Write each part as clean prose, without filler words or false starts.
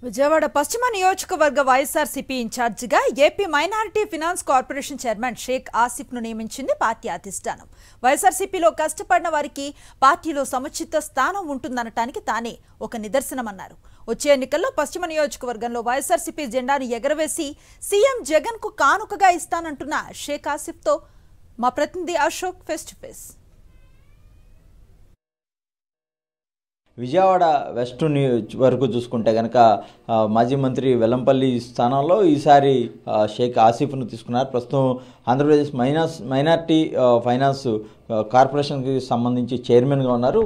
విజయవాడ పశ్చిమ నియోజకవర్గ వైఎస్ఆర్సీపీ ఇన్ఛార్జిగా AP minority finance corporation chairman Sheikh Asif ను నియమించింది పార్టీ అధిష్టానం. వైఎస్ఆర్సీపీలో కష్టపడిన వారికి పార్టీలో సముచిత స్థానం ఉంటుందనటానికి తానే ఒక నిదర్శనమన్నారు. వచ్చే ఎన్నికల్లో పశ్చిమ నియోజకవర్గంలో వైఎస్ఆర్సీపీ జెండాను ఎగరవేసి సీఎం జగన్ కు కానుకగా ఇస్తానంటున్న షేక్ ఆసిఫ్ తో మా ప్రతినిధి Ashok face to face. Vijayawada west వరకు చూసుకుంటే కనుక మాజీ మంత్రి వెల్లంపల్లి స్థానంలో ఈసారి షేక్ ఆసిఫ్ను తీసుకున్నారు. ప్రస్తుతం ఆంధ్రప్రదేశ్ మైనార్టీ ఫైనాన్స్ కార్పొరేషన్కి సంబంధించి చైర్మన్గా ఉన్నారు.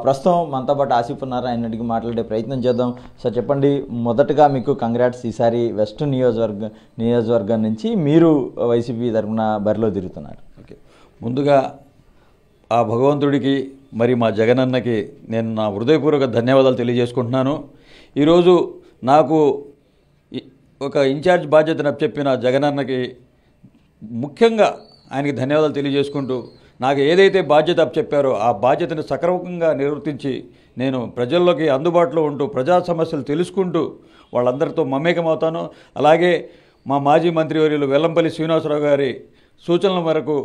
ప్రస్తుతం మనతో పాటు ఆసిఫ్ ఉన్నారు. ఆయన అడిగి మాట్లాడే ప్రయత్నం చేద్దాం. సార్ చెప్పండి, మొదటగా మీకు కంగ్రాట్స్. ఈసారి వెస్ట్ నియోజకవర్గం నుంచి మీరు వైసీపీ తరఫున బరిలో తిరుగుతున్నారు. ఓకే, ముందుగా ఆ భగవంతుడికి మరి మా జగనన్నకి నేను నా హృదయపూర్వక ధన్యవాదాలు తెలియజేసుకుంటున్నాను. ఈరోజు నాకు ఒక ఇన్ఛార్జ్ బాధ్యతను అప్పచెప్పిన జగనన్నకి ముఖ్యంగా ఆయనకి ధన్యవాదాలు తెలియజేసుకుంటూ, నాకు ఏదైతే బాధ్యత అప్పచెప్పారో ఆ బాధ్యతను సక్రమంగా నిర్వర్తించి నేను ప్రజల్లోకి అందుబాటులో ఉంటూ ప్రజా సమస్యలు తెలుసుకుంటూ వాళ్ళందరితో మమేకమవుతాను. అలాగే మా మాజీ మంత్రివర్యులు వెల్లంపల్లి శ్రీనివాసరావు గారి సూచనల మేరకు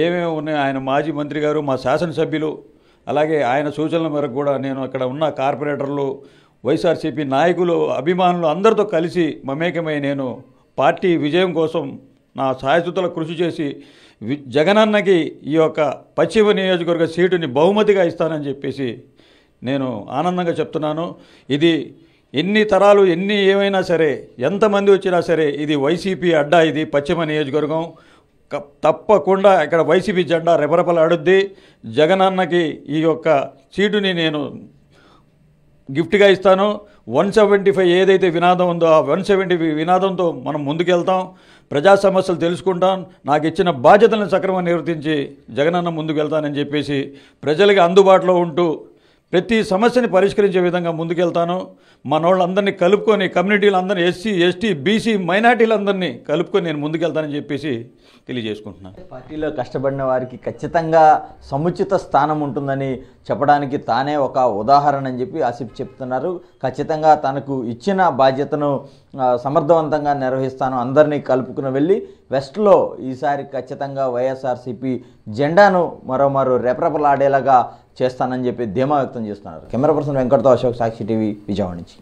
ఏమేమి ఉన్నాయో ఆయన మాజీ మంత్రి గారు, మా శాసనసభ్యులు, అలాగే ఆయన సూచనల మేరకు కూడా నేను అక్కడ ఉన్న కార్పొరేటర్లు, వైఎస్ఆర్సీపీ నాయకులు, అభిమానులు అందరితో కలిసి మమేకమై నేను పార్టీ విజయం కోసం నా సాయశక్తుల కృషి చేసి జగనన్నకి ఈ యొక్క పశ్చిమ నియోజకవర్గ సీటుని బహుమతిగా ఇస్తానని చెప్పేసి నేను ఆనందంగా చెప్తున్నాను. ఇది ఎన్ని తరాలు ఎన్ని ఏమైనా సరే, ఎంతమంది వచ్చినా సరే, ఇది వైసీపీ అడ్డా, ఇది పశ్చిమ నియోజకవర్గం. తప్పకుండా ఇక్కడ వైసీపీ జెండా రెపరెపలాడుద్ది. జగనన్నకి ఈ యొక్క సీటుని నేను గిఫ్ట్గా ఇస్తాను. 175 ఏదైతే వినాదం ఉందో ఆ 170 వినాదంతో మనం ముందుకెళ్తాం. ప్రజా సమస్యలు తెలుసుకుంటాం. నాకు ఇచ్చిన బాధ్యతలను సక్రమంగా నిర్వర్తించి జగనన్న ముందుకు వెళ్తానని చెప్పేసి ప్రజలకి అందుబాటులో ఉంటూ ప్రతి సమస్యని పరిష్కరించే విధంగా ముందుకెళ్తాను. మనోళ్ళందరినీ కలుపుకొని, కమ్యూనిటీలందరినీ, ఎస్సీ, ఎస్టీ, బీసీ, మైనార్టీలందరినీ కలుపుకొని నేను ముందుకెళ్తానని చెప్పేసి తెలియజేసుకుంటున్నాను. పార్టీలో కష్టపడిన వారికి ఖచ్చితంగా సముచిత స్థానం ఉంటుందని చెప్పడానికి తానే ఒక ఉదాహరణ అని చెప్పి ఆసిఫ్ చెప్తున్నారు. ఖచ్చితంగా తనకు ఇచ్చిన బాధ్యతను సమర్థవంతంగా నిర్వహిస్తాను, అందరినీ కలుపుకుని వెళ్ళి వెస్ట్లో ఈసారి ఖచ్చితంగా వైఎస్ఆర్సీపీ జెండాను మరోమారు రెపరెపలాడేలాగా చేస్తానని చెప్పి ధీమా వ్యక్తం చేస్తున్నారు. కెమెరా పర్సన్ వెంకట్తో అశోక్, సాక్షి టీవీ, విజయవాడ నుంచి.